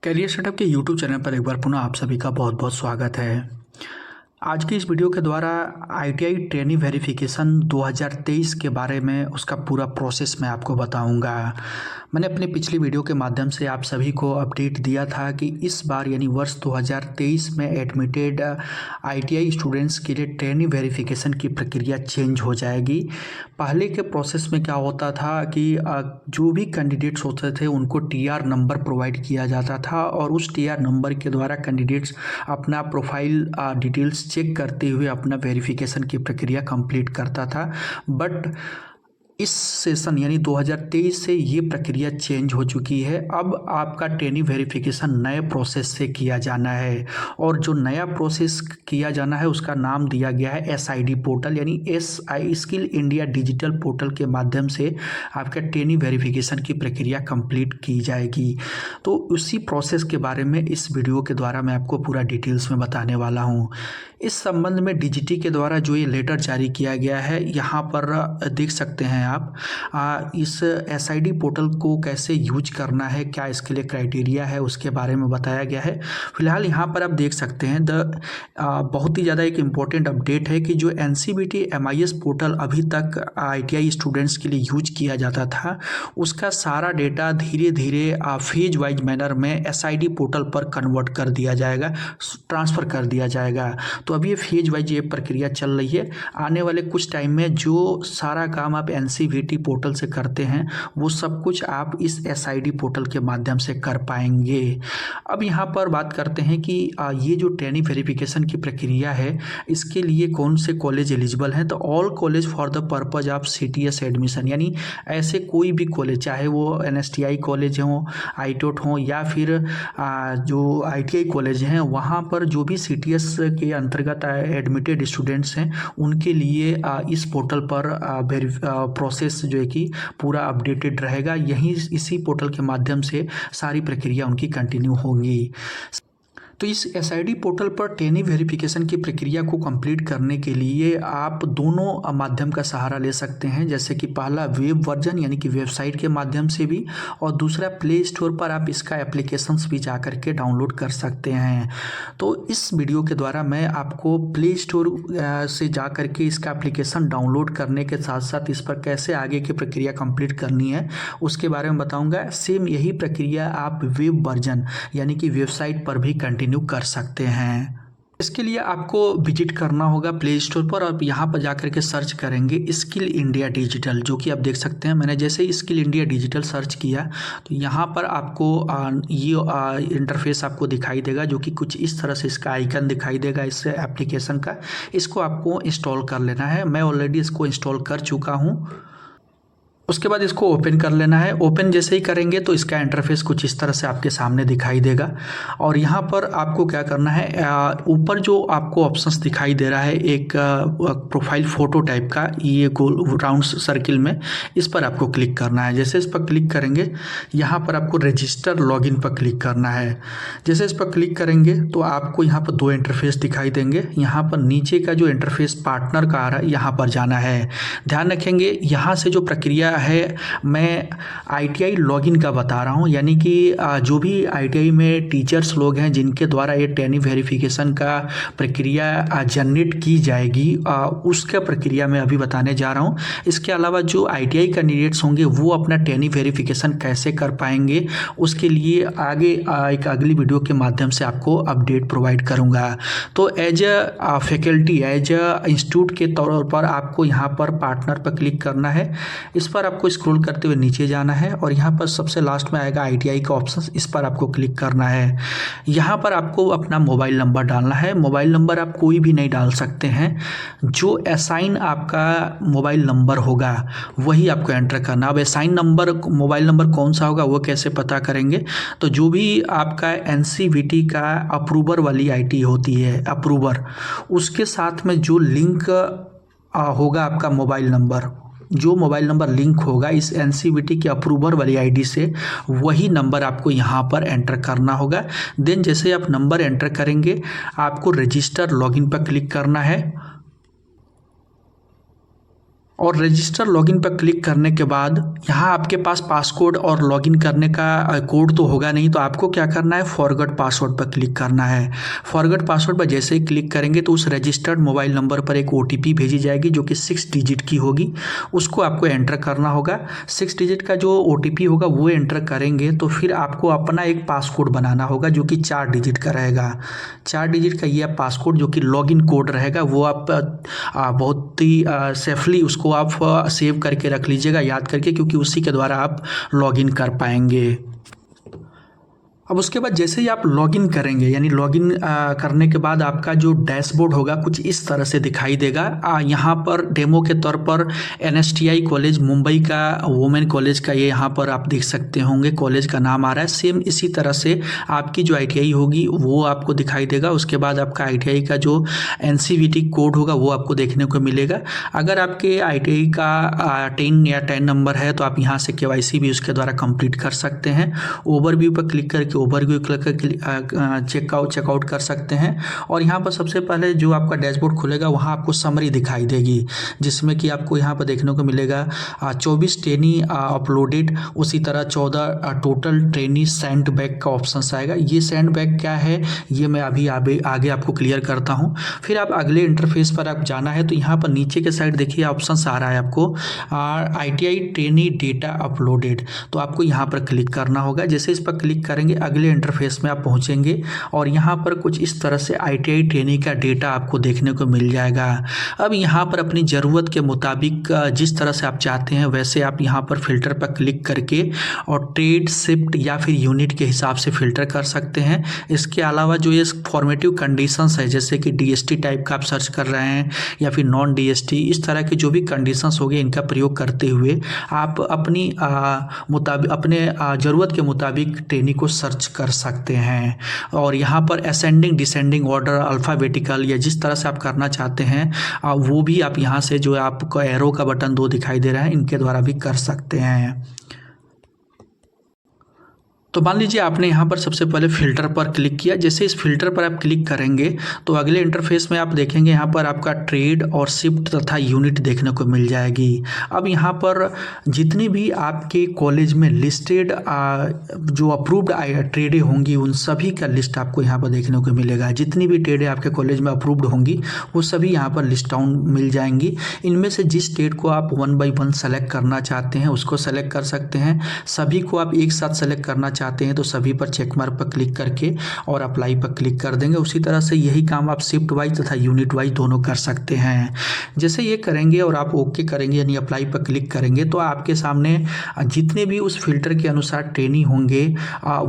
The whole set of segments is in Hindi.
करियर सेटअप के यूट्यूब चैनल पर एक बार पुनः आप सभी का बहुत बहुत स्वागत है। आज की इस वीडियो के द्वारा आईटीआई ट्रेनी वेरिफिकेशन 2023 के बारे में उसका पूरा प्रोसेस मैं आपको बताऊंगा। मैंने अपनी पिछली वीडियो के माध्यम से आप सभी को अपडेट दिया था कि इस बार यानी वर्ष 2023 में एडमिटेड आईटीआई स्टूडेंट्स के लिए ट्रेनी वेरिफिकेशन की प्रक्रिया चेंज हो जाएगी। पहले के प्रोसेस में क्या होता था कि जो भी कैंडिडेट्स होते थे उनको टीआर नंबर प्रोवाइड किया जाता था और उस टीआर नंबर के द्वारा कैंडिडेट्स अपना प्रोफाइल डिटेल्स चेक करते हुए अपना वेरिफिकेशन की प्रक्रिया कंप्लीट करता था। बट इस सेशन यानी 2023 से ये प्रक्रिया चेंज हो चुकी है। अब आपका ट्रेनी वेरिफिकेशन नए प्रोसेस से किया जाना है और जो नया प्रोसेस किया जाना है उसका नाम दिया गया है एसआईडी पोर्टल यानी SI skill India digital portal के माध्यम से आपका ट्रेनी वेरिफिकेशन की प्रक्रिया कंप्लीट की जाएगी। तो उसी प्रोसेस के बारे में इस वीडियो के द्वारा मैं आपको पूरा डिटेल्स में बताने वाला हूँ। इस संबंध में डीजीटी के द्वारा जो ये लेटर जारी किया गया है यहाँ पर देख सकते हैं आप इस एसआईडी पोर्टल को कैसे यूज करना है, क्या इसके लिए क्राइटेरिया है, उसके बारे में बताया गया है। फिलहाल यहाँ पर आप देख सकते हैं बहुत ही ज़्यादा एक इम्पोर्टेंट अपडेट है कि जो एनसीवीटी एमआईएस पोर्टल अभी तक आईटीआई स्टूडेंट्स के लिए यूज किया जाता था उसका सारा डेटा धीरे धीरे फेज वाइज मैनर में एसआईडी पोर्टल पर कन्वर्ट कर दिया जाएगा, ट्रांसफ़र कर दिया जाएगा। तो अभी ये फेज वाइज ये प्रक्रिया चल रही है। आने वाले कुछ टाइम में जो सारा काम आप एनसीवीटी पोर्टल से करते हैं वो सब कुछ आप इस एसआईडी पोर्टल के माध्यम से कर पाएंगे। अब यहाँ पर बात करते हैं कि ये जो ट्रेनी वेरिफिकेशन की प्रक्रिया है इसके लिए कौन से कॉलेज एलिजिबल हैं। तो all college for the purpose of CTS admission यानी ऐसे कोई भी कॉलेज, चाहे वो एनएसटीआई कॉलेज हो, आईटोट हो या फिर जो आईटीआई कॉलेज हैं, वहाँ पर जो भी सीटीएस के अंतर्गत एडमिटेड स्टूडेंट्स हैं उनके लिए इस पोर्टल पर प्रोसेस जो है कि पूरा अपडेटेड रहेगा। यहीं इसी पोर्टल के माध्यम से सारी प्रक्रिया उनकी कंटिन्यू होगी। तो इस एसआईडी पोर्टल पर ट्रेनी वेरिफिकेशन की प्रक्रिया को कंप्लीट करने के लिए आप दोनों माध्यम का सहारा ले सकते हैं, जैसे कि पहला वेब वर्जन यानी कि वेबसाइट के माध्यम से भी, और दूसरा प्ले स्टोर पर आप इसका एप्लीकेशंस भी जा कर के डाउनलोड कर सकते हैं। तो इस वीडियो के द्वारा मैं आपको प्ले स्टोर से जा कर के इसका एप्लीकेशन डाउनलोड करने के साथ साथ इस पर कैसे आगे की प्रक्रिया कंप्लीट करनी है उसके बारे में बताऊँगा। सेम यही प्रक्रिया आप वेब वर्जन यानी कि वेबसाइट पर भी कंटिन्यू कर सकते हैं। इसके लिए आपको विजिट करना होगा प्ले स्टोर पर और यहाँ पर जाकर के सर्च करेंगे स्किल इंडिया डिजिटल, जो कि आप देख सकते हैं। मैंने जैसे ही स्किल इंडिया डिजिटल सर्च किया तो यहाँ पर आपको ये इंटरफेस आपको दिखाई देगा, जो कि कुछ इस तरह से इसका आइकन दिखाई देगा इस एप्लीकेशन का। इसको आपको इंस्टॉल कर लेना है। मैं ऑलरेडी इसको इंस्टॉल कर चुका हूँ। उसके बाद इसको ओपन कर लेना है। ओपन जैसे ही करेंगे तो इसका इंटरफेस कुछ इस तरह से आपके सामने दिखाई देगा और यहाँ पर आपको क्या करना है, ऊपर जो आपको ऑप्शंस दिखाई दे रहा है एक प्रोफाइल फ़ोटो टाइप का, ये गोल राउंड सर्किल में, इस पर आपको क्लिक करना है। जैसे इस पर क्लिक करेंगे यहाँ पर आपको रजिस्टर लॉगिन पर क्लिक करना है। जैसे इस पर क्लिक करेंगे तो आपको यहाँ पर दो इंटरफेस दिखाई देंगे। यहाँ पर नीचे का जो इंटरफेस पार्टनर का आ रहा है यहाँ पर जाना है। ध्यान रखेंगे यहाँ से जो प्रक्रिया है मैं आईटीआई लॉगिन का बता रहा हूँ, यानी कि जो भी आईटीआई में टीचर्स लोग हैं जिनके द्वारा ये ट्रेनी वेरिफिकेशन का प्रक्रिया जनरेट की जाएगी उसका प्रक्रिया मैं अभी बताने जा रहा हूँ। इसके अलावा जो आईटीआई कैंडिडेट्स होंगे वो अपना ट्रेनी वेरिफिकेशन कैसे कर पाएंगे उसके लिए आगे एक अगली वीडियो के माध्यम से आपको अपडेट प्रोवाइड करूँगा। तो as a faculty, as a institute के तौर पर आपको यहाँ पर पार्टनर पर क्लिक करना है। इस पर आपको स्क्रॉल करते हुए नीचे जाना है और यहाँ पर सबसे लास्ट में आएगा आईटीआई का ऑप्शन, इस पर आपको क्लिक करना है। यहाँ पर आपको अपना मोबाइल नंबर डालना है। मोबाइल नंबर आप कोई भी नहीं डाल सकते हैं, जो असाइन आपका मोबाइल नंबर होगा वही आपको एंटर करना। अब असाइन नंबर मोबाइल नंबर कौन सा होगा वो कैसे पता करेंगे, तो जो भी आपका एनसीवीटी का अप्रूवर वाली आईटी होती है, अप्रूवर, उसके साथ में जो लिंक होगा आपका मोबाइल नंबर, जो मोबाइल नंबर लिंक होगा इस एनसीवीटी के अप्रूवर वाली आईडी से, वही नंबर आपको यहाँ पर एंटर करना होगा। देन जैसे आप नंबर एंटर करेंगे आपको रजिस्टर लॉगिन पर क्लिक करना है। और रजिस्टर लॉगिन पर क्लिक करने के बाद यहाँ आपके पास पासकोड और लॉगिन करने का कोड तो होगा नहीं, तो आपको क्या करना है, फॉरगेट पासवर्ड पर क्लिक करना है। फॉरगेट पासवर्ड पर जैसे ही क्लिक करेंगे तो उस रजिस्टर्ड मोबाइल नंबर पर एक OTP भेजी जाएगी जो कि 6 डिजिट की होगी। उसको आपको एंटर करना होगा। 6 डिजिट का जो OTP होगा वो एंटर करेंगे तो फिर आपको अपना एक पासकोड बनाना होगा जो कि 4 डिजिट का रहेगा। 4 डिजिट का ये पासकोड जो कि लॉगिन कोड रहेगा वो आप बहुत ही सेफली उसको आप सेव करके रख लीजिएगा याद करके, क्योंकि उसी के द्वारा आप लॉगिन कर पाएंगे। अब उसके बाद जैसे ही आप लॉगिन करेंगे यानी लॉगिन करने के बाद आपका जो डैशबोर्ड होगा कुछ इस तरह से दिखाई देगा। यहाँ पर डेमो के तौर पर NSTI कॉलेज मुंबई का वुमेन कॉलेज का ये यहाँ पर आप देख सकते होंगे, कॉलेज का नाम आ रहा है। सेम इसी तरह से आपकी जो ITI होगी वो आपको दिखाई देगा। उसके बाद आपका ITI का जो NCVT कोड होगा वो आपको देखने को मिलेगा। अगर आपके ITI का 10 या 10 नंबर है तो आप यहाँ से KYC भी उसके द्वारा कंप्लीट कर सकते हैं। ओवरव्यू पर क्लिक करके ओवरव्यू चेकआउट कर सकते हैं। और यहाँ पर सबसे पहले जो आपका डैशबोर्ड खुलेगा वहाँ आपको समरी दिखाई देगी, जिसमें कि आपको यहाँ पर देखने को मिलेगा 24 ट्रेनी अपलोडेड, उसी तरह 14 टोटल ट्रेनी सेंड बैक का ऑप्शन आएगा। ये सेंड बैक क्या है ये मैं अभी आगे आपको क्लियर करता हूँ। फिर आप अगले इंटरफेस पर आप जाना है तो यहाँ पर नीचे के साइड देखिए ऑप्शन आ रहा है आपको ITI ट्रेनी डेटा अपलोडेड, तो आपको यहाँ पर क्लिक करना होगा। जैसे इस पर क्लिक करेंगे अगले इंटरफेस में आप पहुंचेंगे और यहाँ पर कुछ इस तरह से ITI ट्रेनिंग का डेटा आपको देखने को मिल जाएगा। अब यहाँ पर अपनी ज़रूरत के मुताबिक जिस तरह से आप चाहते हैं वैसे आप यहाँ पर फिल्टर पर क्लिक करके और ट्रेड, शिफ्ट या फिर यूनिट के हिसाब से फिल्टर कर सकते हैं। इसके अलावा जो ये फॉर्मेटिव कंडीशंस है जैसे कि DST टाइप का आप सर्च कर रहे हैं या फिर नॉन DST, इस तरह की जो भी कंडीशंस होगी इनका प्रयोग करते हुए आप अपनी अपने ज़रूरत के मुताबिक ट्रेनिंग को सर्च कर सकते हैं। और यहाँ पर असेंडिंग डिसेंडिंग ऑर्डर, अल्फ़ाबेटिकल या जिस तरह से आप करना चाहते हैं वो भी आप यहाँ से जो आपको एरो का बटन 2 दिखाई दे रहा है इनके द्वारा भी कर सकते हैं। तो मान लीजिए आपने यहाँ पर सबसे पहले फ़िल्टर पर क्लिक किया। जैसे इस फिल्टर पर आप क्लिक करेंगे तो अगले इंटरफेस में आप देखेंगे यहाँ पर आपका ट्रेड और शिफ्ट तथा यूनिट देखने को मिल जाएगी। अब यहाँ पर जितनी भी आपके कॉलेज में लिस्टेड जो अप्रूव्ड ट्रेडें होंगी उन सभी का लिस्ट आपको यहाँ पर देखने को मिलेगा। जितनी भी ट्रेडें आपके कॉलेज में अप्रूव्ड होंगी वो सभी यहाँ पर लिस्ट डाउन मिल जाएंगी। इनमें से जिस ट्रेड को आप 1 बाय 1 सेलेक्ट करना चाहते हैं उसको सेलेक्ट कर सकते हैं। सभी को आप एक साथ सेलेक्ट करना चाहते हैं तो सभी पर चेक मार्क पर क्लिक करके और अप्लाई पर क्लिक कर देंगे। उसी तरह से यही काम आप शिफ्ट वाइज तथा यूनिट वाइज दोनों कर सकते हैं। जैसे ये करेंगे और आप ओके करेंगे यानी अप्लाई पर क्लिक करेंगे तो आपके सामने जितने भी उस फिल्टर के अनुसार ट्रेनी होंगे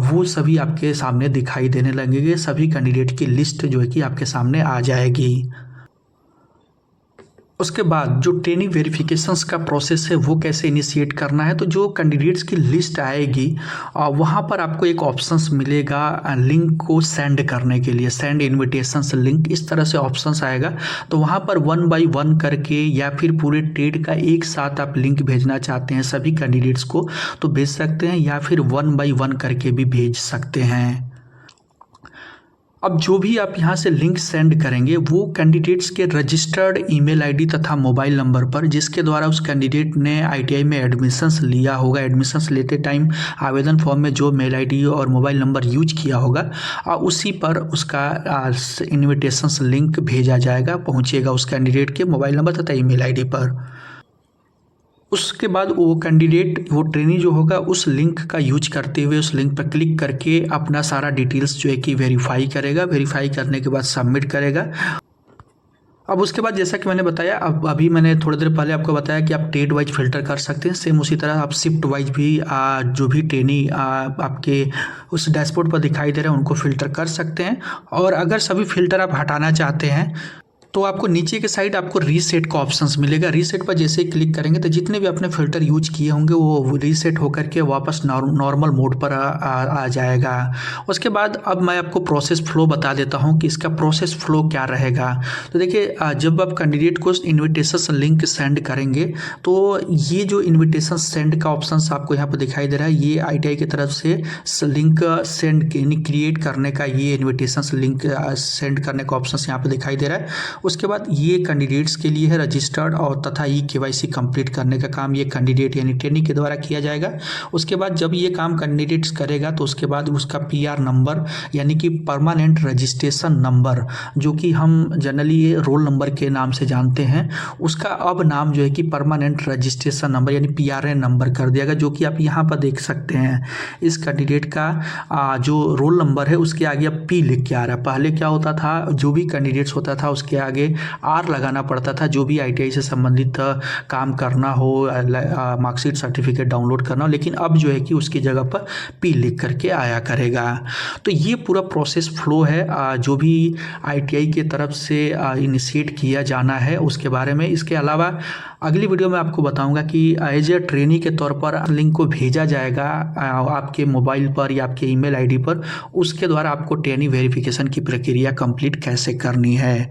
वो सभी आपके सामने दिखाई देने लगेंगे। सभी कैंडिडेट की लिस्ट जो है कि आपके सामने आ जाएगी। उसके बाद जो ट्रेनिंग वेरिफिकेशंस का प्रोसेस है वो कैसे इनिशिएट करना है, तो जो कैंडिडेट्स की लिस्ट आएगी वहाँ पर आपको एक ऑप्शंस मिलेगा लिंक को सेंड करने के लिए, सेंड इनविटेशंस लिंक, इस तरह से ऑप्शंस आएगा। तो वहाँ पर 1 बाय 1 करके या फिर पूरे ट्रेड का एक साथ आप लिंक भेजना चाहते हैं सभी कैंडिडेट्स को तो भेज सकते हैं या फिर 1 बाय 1 करके भी भेज सकते हैं। अब जो भी आप यहाँ से लिंक सेंड करेंगे वो कैंडिडेट्स के रजिस्टर्ड ईमेल आईडी तथा मोबाइल नंबर पर जिसके द्वारा उस कैंडिडेट ने ITI में एडमिशन्स लिया होगा, एडमिशन्स लेते टाइम आवेदन फॉर्म में जो मेल आईडी और मोबाइल नंबर यूज किया होगा उसी पर उसका इन्विटेशंस लिंक भेजा जाएगा, पहुँचेगा उस कैंडिडेट के मोबाइल नंबर तथा ईमेल आईडी पर। उसके बाद वो कैंडिडेट वो ट्रेनी जो होगा उस लिंक का यूज करते हुए उस लिंक पर क्लिक करके अपना सारा डिटेल्स जो है कि वेरीफाई करेगा। वेरीफाई करने के बाद सबमिट करेगा। अब उसके बाद जैसा कि मैंने बताया अभी मैंने थोड़ी देर पहले आपको बताया कि आप ट्रेड वाइज फिल्टर कर सकते हैं। सेम उसी तरह आप शिफ्ट वाइज भी जो भी ट्रेनी आपके उस डैशबोर्ड पर दिखाई दे रहे हैं उनको फ़िल्टर कर सकते हैं। और अगर सभी फ़िल्टर आप हटाना चाहते हैं तो आपको नीचे के साइड आपको रीसेट का ऑप्शंस मिलेगा। रीसेट पर जैसे ही क्लिक करेंगे तो जितने भी आपने फ़िल्टर यूज किए होंगे वो रीसेट होकर के वापस नॉर्मल मोड पर आ जाएगा। उसके बाद अब मैं आपको प्रोसेस फ्लो बता देता हूं कि इसका प्रोसेस फ्लो क्या रहेगा। तो देखिए जब आप कैंडिडेट को इन्विटेशन लिंक सेंड करेंगे तो ये जो इन्विटेशन सेंड का ऑप्शन आपको यहाँ पर दिखाई दे रहा है ये ITI की तरफ से लिंक सेंड क्रिएट करने का ये इन्विटेशन लिंक सेंड करने का ऑप्शन यहाँ पर दिखाई दे रहा है। उसके बाद ये कैंडिडेट्स के लिए है रजिस्टर्ड और तथा ई-केवाईसी कंप्लीट करने का काम ये कैंडिडेट यानी ट्रेनी के द्वारा किया जाएगा। उसके बाद जब ये काम कैंडिडेट्स करेगा तो उसके बाद उसका पीआर नंबर यानी कि परमानेंट रजिस्ट्रेशन नंबर, जो कि हम जनरली ये रोल नंबर के नाम से जानते हैं, उसका अब नाम जो है कि परमानेंट रजिस्ट्रेशन नंबर यानी पीआरएन नंबर कर दिया गया, जो कि आप यहाँ पर देख सकते हैं। इस कैंडिडेट का जो रोल नंबर है उसके आगे अब पी लिख के आ रहा है। पहले क्या होता था, जो भी कैंडिडेट्स होता था उसके आगे आर लगाना पड़ता था, जो भी आईटीआई से संबंधित काम करना हो, मार्कशीट सर्टिफिकेट डाउनलोड करना हो, लेकिन अब जो है कि उसकी जगह पर पी लिख करके आया करेगा। तो ये पूरा प्रोसेस फ्लो है जो भी आईटीआई के तरफ से इनिशिएट किया जाना है उसके बारे में। इसके अलावा अगली वीडियो में आपको बताऊंगा कि एज ए ट्रेनी के तौर पर लिंक को भेजा जाएगा आपके मोबाइल पर या आपके ईमेल आईडी पर, उसके द्वारा आपको ट्रेनी वेरिफिकेशन की प्रक्रिया कंप्लीट कैसे करनी है।